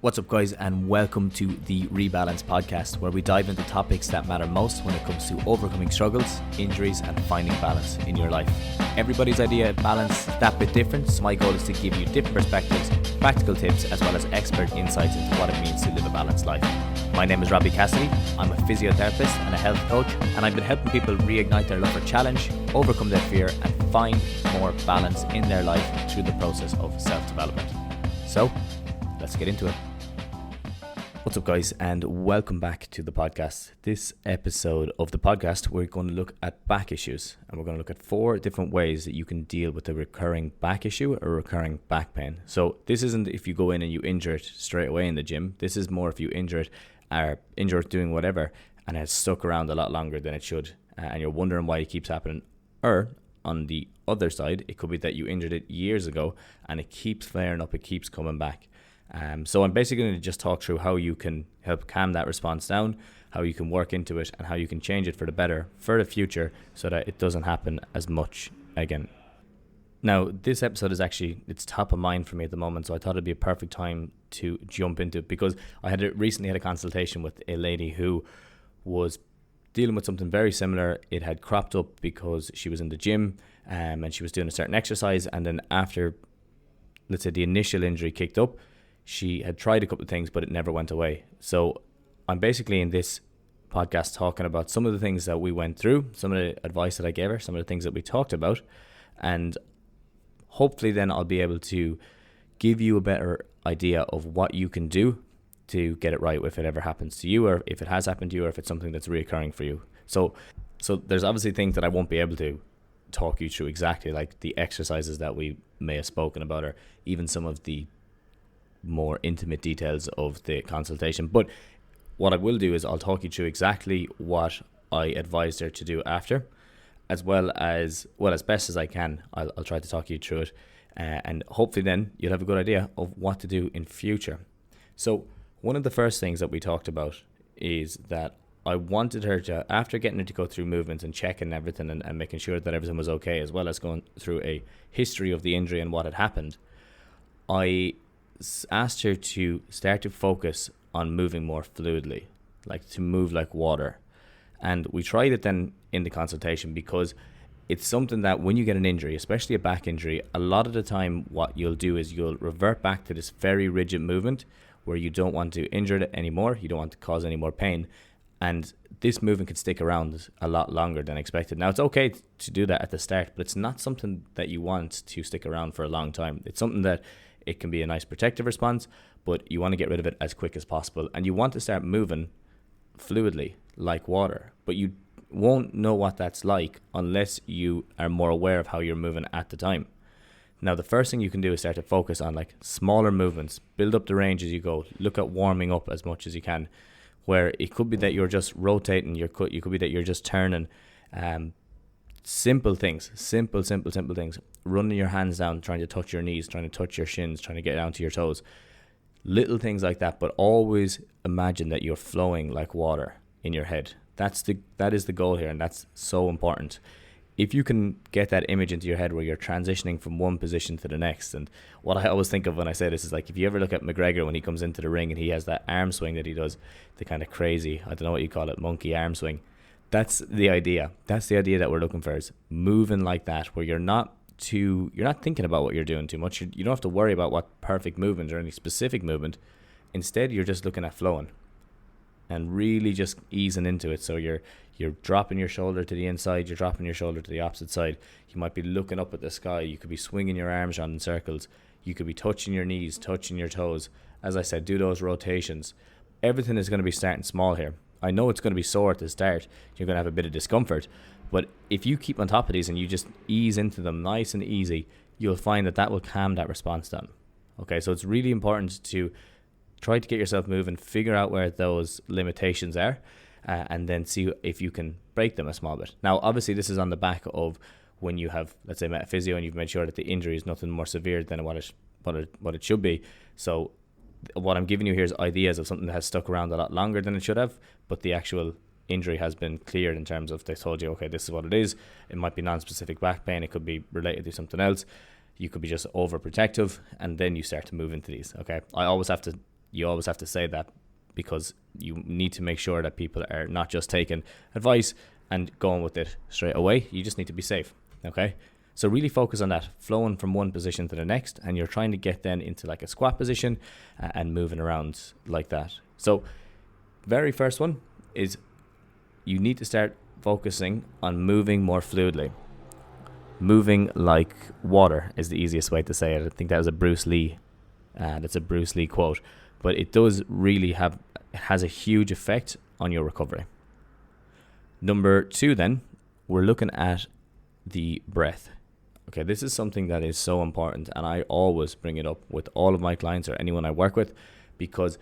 What's up, guys, and welcome to the Rebalance podcast, where we dive into topics that matter most when it comes to overcoming struggles, injuries, and finding balance in your life. Everybody's idea of balance is that bit different, so my goal is to give you different perspectives, practical tips, as well as expert insights into what it means to live a balanced life. My name is Robbie Cassidy. I'm a physiotherapist and a health coach, and I've been helping people reignite their love for challenge, overcome their fear, and find more balance in their life through the process of self-development. So, let's get into it. What's up, guys, and welcome back to the podcast. This episode of the podcast, we're going to look at back issues, and we're going to look at 4 different ways that you can deal with a recurring back issue or recurring back pain. So this isn't if you go in and you injure it straight away in the gym. This is more if you injure it doing whatever and it's stuck around a lot longer than it should, and you're wondering why it keeps happening. Or on the other side, it could be that you injured it years ago and it keeps flaring up, it keeps coming back. So I'm basically going to just talk through how you can help calm that response down, how you can work into it, and how you can change it for the better for the future so that it doesn't happen as much again. Now, this episode is it's top of mind for me at the moment, so I thought it'd be a perfect time to jump into it, because I recently had a consultation with a lady who was dealing with something very similar. It had cropped up because she was in the gym and she was doing a certain exercise, and then after, let's say, the initial injury kicked up, she had tried a couple of things, but it never went away. So I'm basically in this podcast talking about some of the things that we went through, some of the advice that I gave her, some of the things that we talked about, and hopefully then I'll be able to give you a better idea of what you can do to get it right if it ever happens to you, or if it has happened to you, or if it's something that's reoccurring for you. So there's obviously things that I won't be able to talk you through exactly, like the exercises that we may have spoken about, or even some of the more intimate details of the consultation. But what I will do is I'll talk you through exactly what I advised her to do after, as best as I can. I'll try to talk you through it, and hopefully then you'll have a good idea of what to do in future. So one of the first things that we talked about is that I wanted her to, after getting her to go through movements and checking everything and making sure that everything was okay, as well as going through a history of the injury and what had happened, I asked her to start to focus on moving more fluidly, like to move like water. And we tried it then in the consultation, because it's something that when you get an injury, especially a back injury, a lot of the time what you'll do is you'll revert back to this very rigid movement where you don't want to injure it anymore, you don't want to cause any more pain, and this movement can stick around a lot longer than expected. Now, it's okay to do that at the start, but it's not something that you want to stick around for a long time. It's something that it can be a nice protective response, but you want to get rid of it as quick as possible. And you want to start moving fluidly like water, but you won't know what that's like unless you are more aware of how you're moving at the time. Now, the first thing you can do is start to focus on like smaller movements, build up the range as you go, look at warming up as much as you can, where it could be that you're just rotating, you could be that you're just turning, simple things, simple things, running your hands down, trying to touch your knees, trying to touch your shins, trying to get down to your toes, little things like that. But always imagine that you're flowing like water in your head. That is the goal here, and that's so important. If you can get that image into your head where you're transitioning from one position to the next, and what I always think of when I say this is like, if you ever look at McGregor when he comes into the ring and he has that arm swing that he does, the kind of crazy, I don't know what you call it, monkey arm swing. That's the idea. That's the idea that we're looking for, is moving like that, where you're not thinking about what you're doing too much. You don't have to worry about what perfect movement or any specific movement. Instead, you're just looking at flowing and really just easing into it. So you're dropping your shoulder to the inside, you're dropping your shoulder to the opposite side. You might be looking up at the sky. You could be swinging your arms around in circles. You could be touching your knees, touching your toes. As I said, do those rotations. Everything is going to be starting small here. I know it's going to be sore at the start. You're going to have a bit of discomfort. But if you keep on top of these and you just ease into them nice and easy, you'll find that will calm that response down. Okay, so it's really important to try to get yourself moving, figure out where those limitations are, and then see if you can break them a small bit. Now, obviously, this is on the back of when you have, let's say, met a physio and you've made sure that the injury is nothing more severe than what it should be. So what I'm giving you here is ideas of something that has stuck around a lot longer than it should have, but the actual injury has been cleared in terms of they told you, okay, this is what it is. It might be non-specific back pain. It could be related to something else. You could be just overprotective, and then you start to move into these. Okay, I always have to you always have to say that, because you need to make sure that people are not just taking advice and going with it straight away. You just need to be safe, okay? So really focus on that, flowing from one position to the next, and you're trying to get then into like a squat position and moving around like that. So very first one is you need to start focusing on moving more fluidly. Moving like water is the easiest way to say it. I think that was a Bruce Lee. That's a Bruce Lee quote, but it does really has a huge effect on your recovery. Number 2, then, we're looking at the breath. Okay, this is something that is so important, and I always bring it up with all of my clients or anyone I work with, because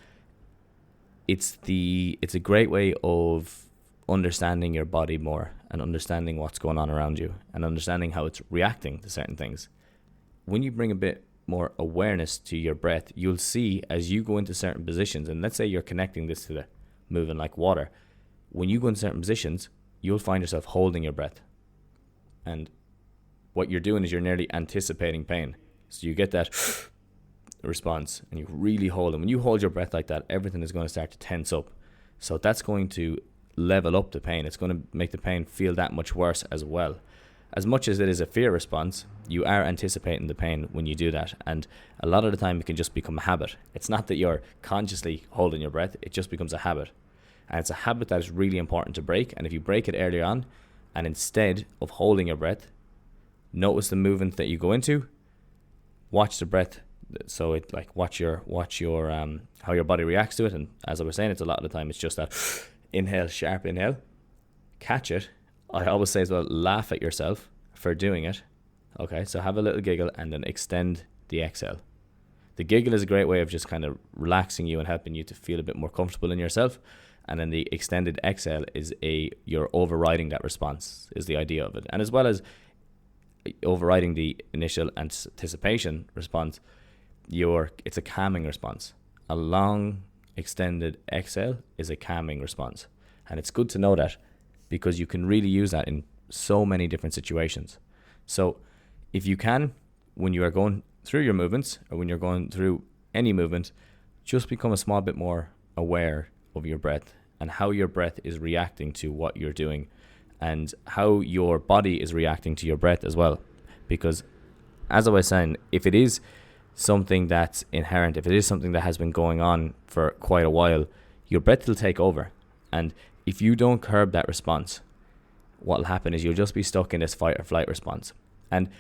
it's a great way of understanding your body more and understanding what's going on around you and understanding how it's reacting to certain things. When you bring a bit more awareness to your breath, you'll see as you go into certain positions, and let's say you're connecting this to the moving like water. When you go in certain positions, you'll find yourself holding your breath. And what you're doing is you're nearly anticipating pain. So you get that response and you really hold it. When you hold your breath like that, everything is going to start to tense up. So that's going to level up the pain. It's going to make the pain feel that much worse as well. As much as it is a fear response, you are anticipating the pain when you do that. And a lot of the time it can just become a habit. It's not that you're consciously holding your breath, it just becomes a habit. And it's a habit that is really important to break. And if you break it earlier on, and instead of holding your breath, notice the movement that you go into, watch the breath. So it like watch your how your body reacts to it. And as I was saying, it's a lot of the time it's just that inhale, sharp inhale, catch it. I always say as well, laugh at yourself for doing it. Okay, so have a little giggle and then extend the exhale. The giggle is a great way of just kind of relaxing you and helping you to feel a bit more comfortable in yourself. And then the extended exhale is you're overriding that response, is the idea of it. And as well as overriding the initial anticipation response, it's a calming response. A long extended exhale is a calming response. And it's good to know that, because you can really use that in so many different situations. So if you can, when you are going through your movements or when you're going through any movement, just become a small bit more aware of your breath and how your breath is reacting to what you're doing and how your body is reacting to your breath as well. Because as I was saying, if it is something that's inherent, if it is something that has been going on for quite a while, your breath will take over. And if you don't curb that response, what will happen is you'll just be stuck in this fight or flight response. And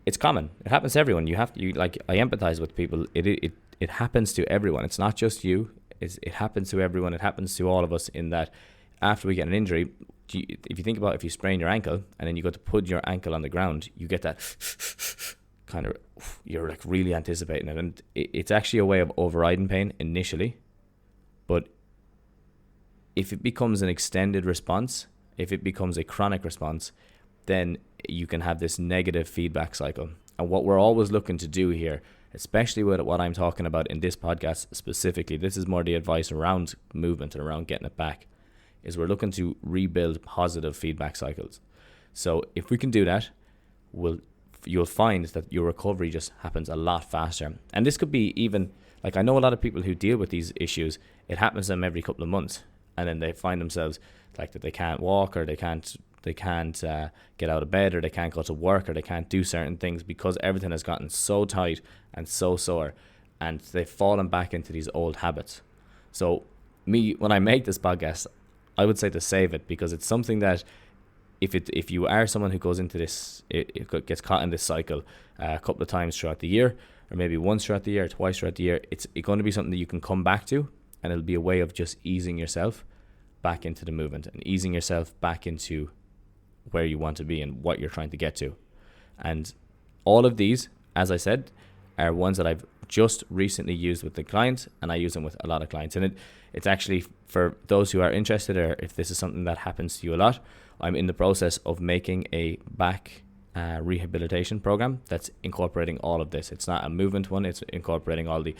it's common. It happens to everyone. I empathize with people. It happens to everyone. It's not just you. It happens to everyone. It happens to all of us, in that after we get an injury, if you think about if you sprain your ankle and then you go to put your ankle on the ground, you get that kind of, you're like really anticipating it. And it's actually a way of overriding pain initially. But if it becomes an extended response, if it becomes a chronic response, then you can have this negative feedback cycle. And what we're always looking to do here, especially with what I'm talking about in this podcast specifically, this is more the advice around movement and around getting it back, is we're looking to rebuild positive feedback cycles. So if we can do that, you'll find that your recovery just happens a lot faster. And this could be even, like, I know a lot of people who deal with these issues, it happens to them every couple of months, and then they find themselves like that they can't walk, or they can't get out of bed, or they can't go to work, or they can't do certain things because everything has gotten so tight and so sore, and they've fallen back into these old habits. So when I make this podcast, I would say to save it, because it's something that if you are someone who goes into this, it gets caught in this cycle a couple of times throughout the year, or maybe once throughout the year, twice throughout the year, it's going to be something that you can come back to, and it'll be a way of just easing yourself back into the movement and easing yourself back into where you want to be and what you're trying to get to. And all of these, as I said, are ones that I've just recently used with the client, and I use them with a lot of clients. And it's actually, for those who are interested, or if this is something that happens to you a lot, I'm in the process of making a back rehabilitation program that's incorporating all of this. It's not a movement one, it's incorporating all the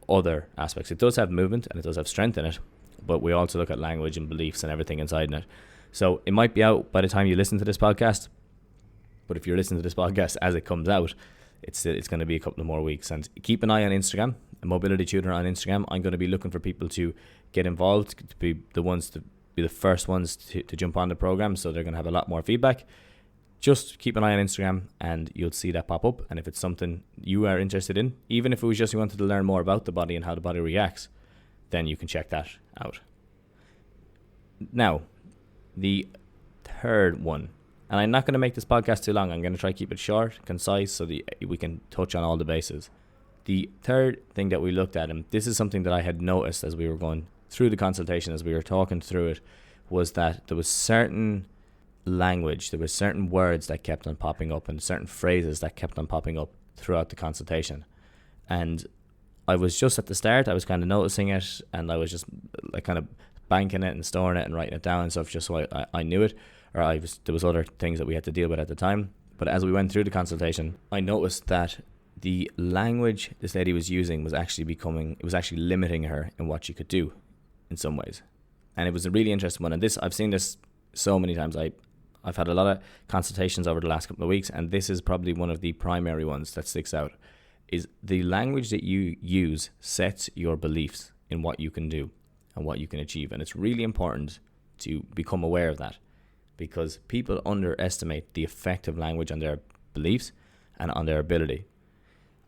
other aspects. It does have movement and it does have strength in it, but we also look at language and beliefs and everything inside in it. So it might be out by the time you listen to this podcast, but if you're listening to this podcast as it comes out, it's going to be a couple of more weeks. And keep an eye on Instagram, a mobility tutor on Instagram. I'm going to be looking for people to get involved, to be the first ones to jump on the program. So they're going to have a lot more feedback. Just keep an eye on Instagram and you'll see that pop up. And if it's something you are interested in, even if it was just you wanted to learn more about the body and how the body reacts, then you can check that out. Now, the third one, and I'm not going to make this podcast too long. I'm going to try to keep it short, concise, so that we can touch on all the bases. The third thing that we looked at, and this is something that I had noticed as we were going through the consultation, as we were talking through it, was that there was certain language, there were certain words that kept on popping up and certain phrases that kept on popping up throughout the consultation. And I was just at the start, I was kind of noticing it, and I was just like kind of banking it and storing it and writing it down and stuff, just so I knew it, or there was other things that we had to deal with at the time. But as we went through the consultation, I noticed that the language this lady was using was actually limiting her in what she could do in some ways. And it was a really interesting one. And this, I've seen this so many times. I've had a lot of consultations over the last couple of weeks, and this is probably one of the primary ones that sticks out, is the language that you use sets your beliefs in what you can do and what you can achieve. And it's really important to become aware of that, because people underestimate the effect of language on their beliefs and on their ability.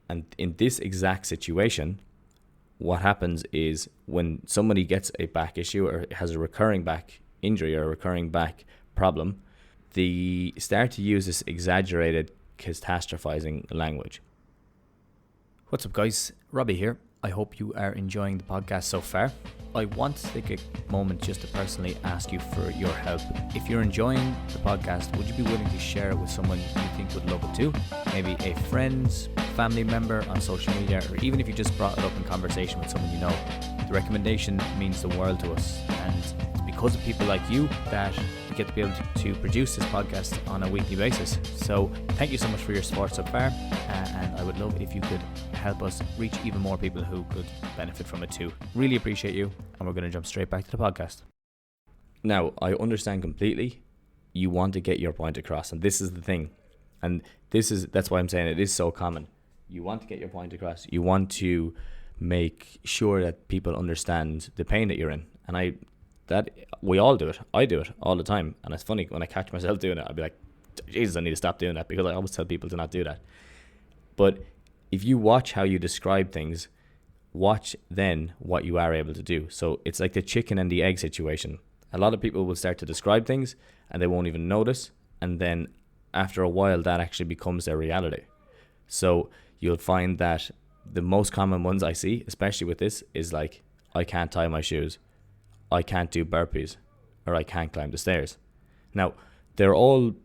And in this exact situation, what happens is when somebody gets a back issue or has a recurring back injury or a recurring back problem, they start to use this exaggerated catastrophizing language. What's up, guys? Robbie here. I hope you are enjoying the podcast so far. I want to take a moment just to personally ask you for your help. If you're enjoying the podcast, would you be willing to share it with someone you think would love it too? Maybe a friend, family member on social media, or even if you just brought it up in conversation with someone you know. The recommendation means the world to us, and it's because of people like you that we get to be able to produce this podcast on a weekly basis. So thank you so much for your support so far, and I would love if you could help us reach even more people who could benefit from it too. Really appreciate you, and we're going to jump straight back to the podcast. Now, I understand completely you want to get your point across, and this is the thing, and that's why I'm saying it is so common. You want to get your point across. You want to make sure that people understand the pain that you're in, and we all do it. I do it all the time, and it's funny when I catch myself doing it. I'll be like, Jesus, I need to stop doing that, because I always tell people to not do that. But if you watch how you describe things, watch then what you are able to do. So it's like the chicken and the egg situation. A lot of people will start to describe things and they won't even notice, and then after a while that actually becomes their reality. So you'll find that the most common ones I see, especially with this, is like, I can't tie my shoes, I can't do burpees, or I can't climb the stairs. Now, they're all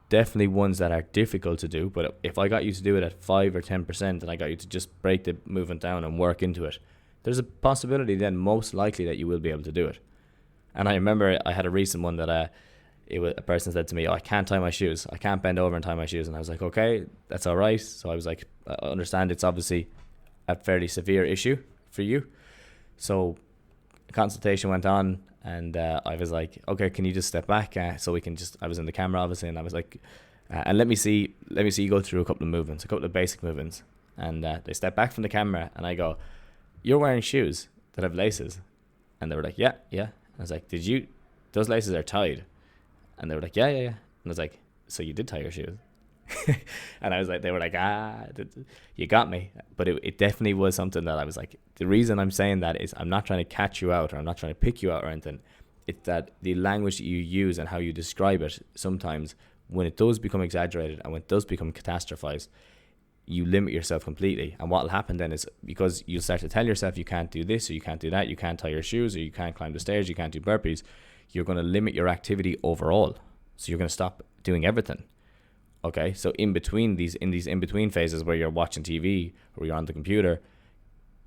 definitely ones that are difficult to do, but if I got you to do it at 5 or 10% and I got you to just break the movement down and work into it, there's a possibility then most likely that you will be able to do it. And I remember I had a recent one that a person said to me, I can't tie my shoes, I can't bend over and tie my shoes. And I was like, okay, that's all right. So I was like, I understand it's obviously a fairly severe issue for you. So the consultation went on, and I was like, okay, can you just step back so we can just, I was in the camera obviously, and I was like, and let me see you go through a couple of basic movements. And they step back from the camera, and I go, you're wearing shoes that have laces? And they were like, yeah. And I was like, those laces are tied? And they were like, yeah. And I was like, so you did tie your shoes? And I was like, they were like, you got me. But it definitely was something that I was like, the reason I'm saying that is I'm not trying to catch you out, or I'm not trying to pick you out or anything. It's that the language that you use and how you describe it, sometimes when it does become exaggerated and when it does become catastrophized, you limit yourself completely. And what will happen then is, because you'll start to tell yourself you can't do this or you can't do that, you can't tie your shoes or you can't climb the stairs, you can't do burpees, you're going to limit your activity overall. So you're going to stop doing everything. Okay, so in between in between phases where you're watching TV or you're on the computer,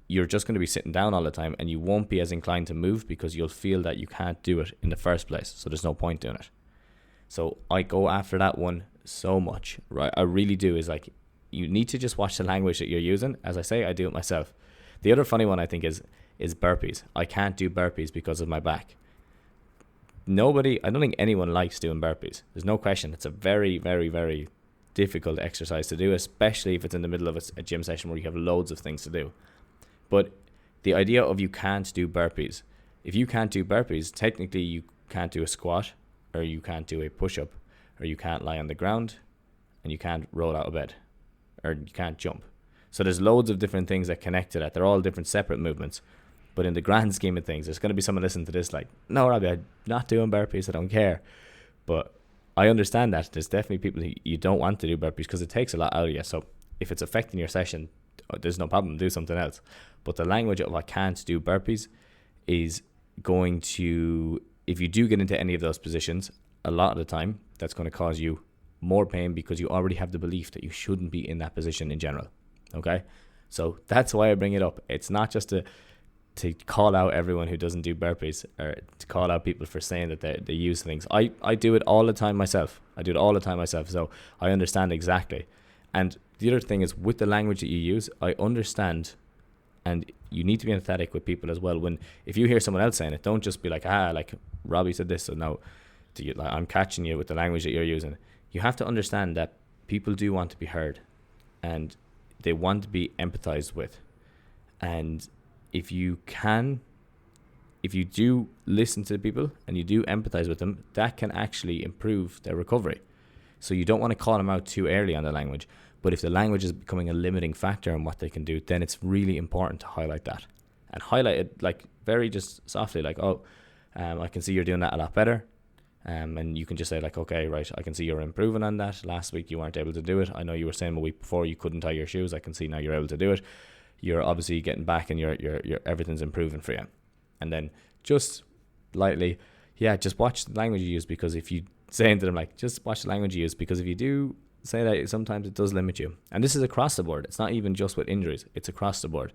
you're just going to be sitting down all the time, and you won't be as inclined to move because you'll feel that you can't do it in the first place. So there's no point doing it. So I go after that one so much, right? I really do. Is like, you need to just watch the language that you're using. As I say, I do it myself. The other funny one I think is burpees. I can't do burpees because of my back. I don't think anyone likes doing burpees. There's no question. It's a very, very, very difficult exercise to do, especially if it's in the middle of a gym session where you have loads of things to do. But the idea of you can't do burpees, if you can't do burpees, technically you can't do a squat, or you can't do a push-up, or you can't lie on the ground, and you can't roll out of bed, or you can't jump. So there's loads of different things that connect to that. They're all different separate movements. But in the grand scheme of things, there's going to be someone listening to this like, no, Robbie, I'm not doing burpees, I don't care. But I understand that there's definitely people who you don't want to do burpees because it takes a lot out of you. So if it's affecting your session, there's no problem, do something else. But the language of I can't do burpees is going to, if you do get into any of those positions, a lot of the time, that's going to cause you more pain because you already have the belief that you shouldn't be in that position in general. Okay? So that's why I bring it up. It's not just to call out everyone who doesn't do burpees, or to call out people for saying that they use things. I do it all the time myself. So I understand exactly. And the other thing is, with the language that you use, I understand, and you need to be empathetic with people as well. If you hear someone else saying it, don't just be like, like Robbie said this, so no, I'm catching you with the language that you're using. You have to understand that people do want to be heard, and they want to be empathized with. And if you do listen to people and you do empathize with them, that can actually improve their recovery. So you don't want to call them out too early on the language. But if the language is becoming a limiting factor in what they can do, then it's really important to highlight that. And highlight it like very just softly, like, I can see you're doing that a lot better. And you can just say like, okay, right, I can see you're improving on that. Last week you weren't able to do it. I know you were saying a week before you couldn't tie your shoes. I can see now you're able to do it. You're obviously getting back, and your everything's improving for you. And then just lightly, just watch the language you use, because if you say to them like, just watch the language you use, because if you do say that, sometimes it does limit you. And this is across the board. It's not even just with injuries. It's across the board.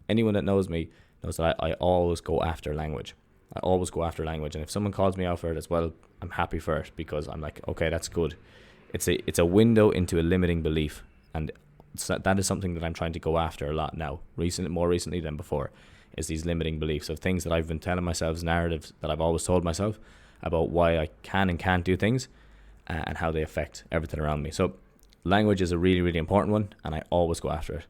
Anyone that knows me knows that I always go after language. And if someone calls me out for it as well, I'm happy for it, because I'm like, okay, that's good. It's a window into a limiting belief, and that is something that I'm trying to go after a lot now, more recently than before, is these limiting beliefs of things that I've been telling myself, narratives that I've always told myself about why I can and can't do things, and how they affect everything around me. So language is a really, really important one, and I always go after it.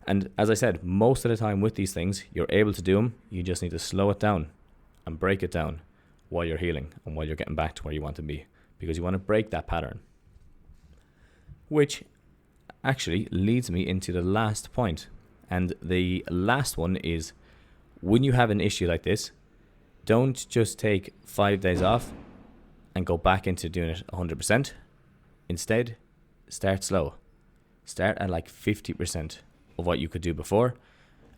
And as I said, most of the time with these things, you're able to do them. You just need to slow it down and break it down while you're healing and while you're getting back to where you want to be, because you want to break that pattern. Which actually leads me into the last point. And the last one is, when you have an issue like this, don't just take 5 days off and go back into doing it 100%. Instead, start slow. Start at like 50% of what you could do before,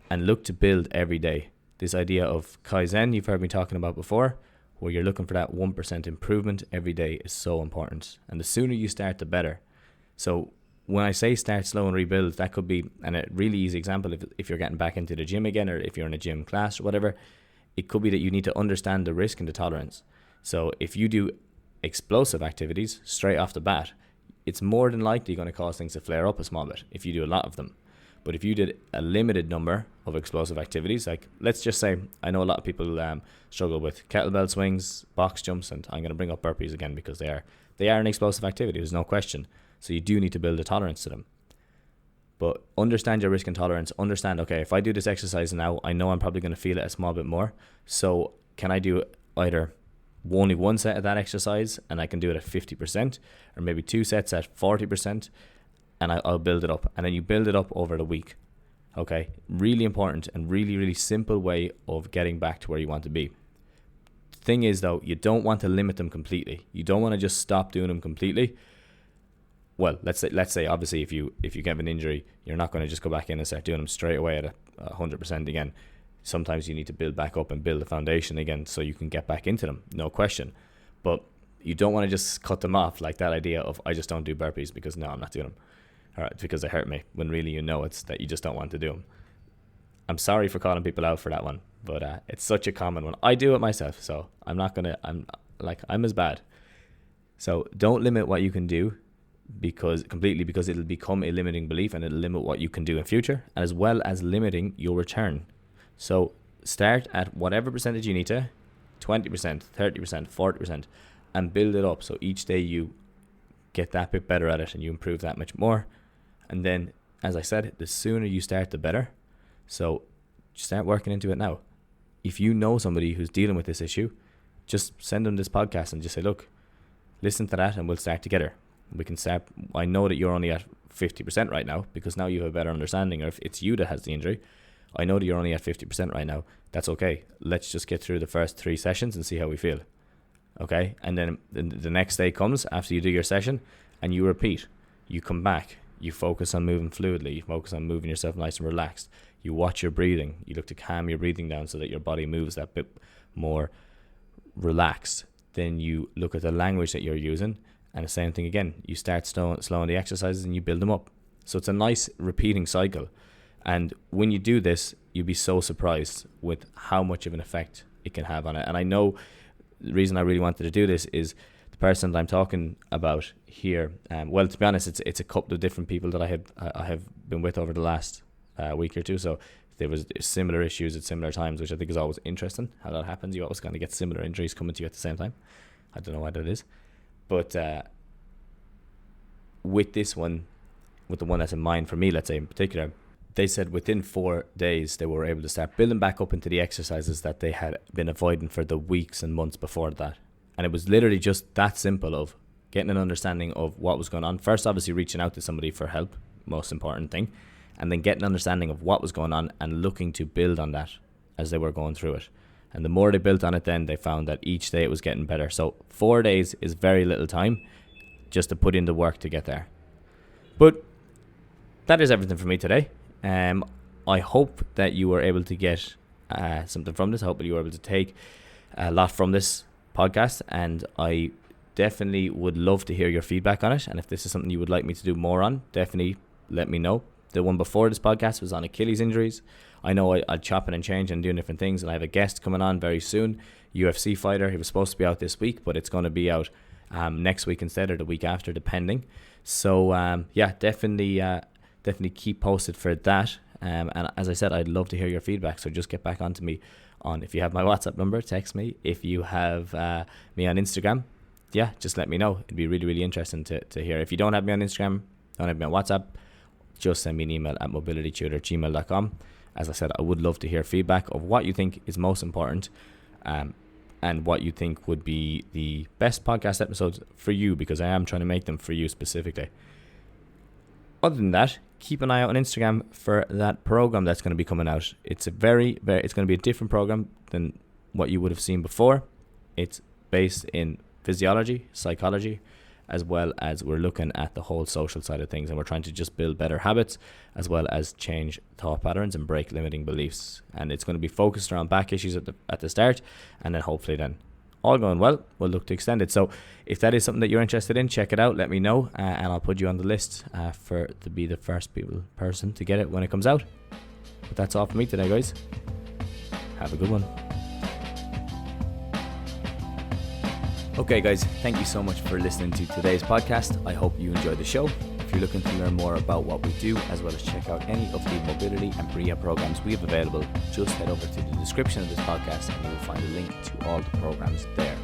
and look to build every day. This idea of Kaizen, you've heard me talking about before, where you're looking for that 1% improvement every day, is so important. And the sooner you start, the better. So when I say start slow and rebuild, that could be, and a really easy example, if you're getting back into the gym again, or if you're in a gym class or whatever, it could be that you need to understand the risk and the tolerance. So if you do explosive activities straight off the bat, it's more than likely going to cause things to flare up a small bit if you do a lot of them. But if you did a limited number of explosive activities, like let's just say, I know a lot of people struggle with kettlebell swings, box jumps, and I'm going to bring up burpees again because they are an explosive activity, there's no question. So you do need to build a tolerance to them. But understand your risk and tolerance. Understand, okay, if I do this exercise now, I know I'm probably going to feel it a small bit more. So can I do either only one set of that exercise and I can do it at 50%, or maybe 2 sets at 40%, and I'll build it up. And then you build it up over the week. Okay, really important and really, really simple way of getting back to where you want to be. The thing is though, you don't want to limit them completely. You don't want to just stop doing them completely. Well, let's say obviously if you get an injury, you're not going to just go back in and start doing them straight away at 100% again. Sometimes you need to build back up and build a foundation again so you can get back into them, no question. But you don't want to just cut them off, like that idea of, I just don't do burpees because no, I'm not doing them. All right, because they hurt me, when really you know it's that you just don't want to do them. I'm sorry for calling people out for that one, but it's such a common one. I do it myself, so I'm as bad. So don't limit what you can do because it'll become a limiting belief, and it'll limit what you can do in future, as well as limiting your return. So start at whatever percentage you need to, 20%, 30%, 40%, and build it up. So each day you get that bit better at it and you improve that much more. And then, as I said, the sooner you start, the better. So start working into it now. If you know somebody who's dealing with this issue, just send them this podcast and just say, look, listen to that and we'll start together. We can start. I know that you're only at 50% right now because now you have a better understanding, or if it's you that has the injury, I know that you're only at 50% right now. That's okay. Let's just get through the first 3 sessions and see how we feel. Okay? And then the next day comes after you do your session and you repeat. You come back. You focus on moving fluidly. You focus on moving yourself nice and relaxed. You watch your breathing. You look to calm your breathing down so that your body moves that bit more relaxed. Then you look at the language that you're using, and the same thing again. You start slowing the exercises and you build them up. So it's a nice repeating cycle. And when you do this, you'll be so surprised with how much of an effect it can have on it. And I know the reason I really wanted to do this is the person that I'm talking about here. Well, to be honest, it's a couple of different people that I have been with over the last week or two. So there was similar issues at similar times, which I think is always interesting how that happens. You always kind of get similar injuries coming to you at the same time. I don't know why that is. But with this one, with the one that's in mind for me, let's say in particular, they said within 4 days they were able to start building back up into the exercises that they had been avoiding for the weeks and months before that. And it was literally just that simple of getting an understanding of what was going on. First, obviously, reaching out to somebody for help, most important thing. And then getting an understanding of what was going on and looking to build on that as they were going through it. And the more they built on it, then they found that each day it was getting better. So 4 days is very little time just to put in the work to get there. But that is everything for me today. I hope that you were able to get something from this. I hope that you were able to take a lot from this podcast. And I definitely would love to hear your feedback on it. And if this is something you would like me to do more on, definitely let me know. The one before this podcast was on Achilles injuries. I know I'll chopping and changing and doing different things, and I have a guest coming on very soon, UFC fighter. He was supposed to be out this week, but it's going to be out next week instead, or the week after, depending. So definitely keep posted for that. And as I said, I'd love to hear your feedback. So just get back onto me on, if you have my WhatsApp number, text me. If you have me on Instagram, just let me know. It'd be really, really interesting to hear. If you don't have me on Instagram, don't have me on WhatsApp, just send me an email at mobilitytutor@gmail.com. As I said, I would love to hear feedback of what you think is most important and what you think would be the best podcast episodes for you, because I am trying to make them for you specifically. Other than that, keep an eye out on Instagram for that program that's going to be coming out. It's it's going to be a different program than what you would have seen before. It's based in physiology, psychology, as well as we're looking at the whole social side of things, and we're trying to just build better habits as well as change thought patterns and break limiting beliefs. And it's going to be focused around back issues at the start, and then hopefully then, all going well, we'll look to extend it. So if that is something that you're interested in, check it out, let me know, and I'll put you on the list to be the first person to get it when it comes out. But that's all for me today, guys. Have a good one. Okay guys, thank you so much for listening to today's podcast. I hope you enjoyed the show. If you're looking to learn more about what we do, as well as check out any of the mobility and rehab programs we have available, just head over to the description of this podcast and you will find a link to all the programs there.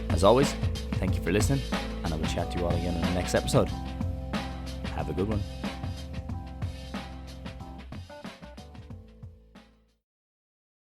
As always, thank you for listening, and I will chat to you all again in the next episode. Have a good one.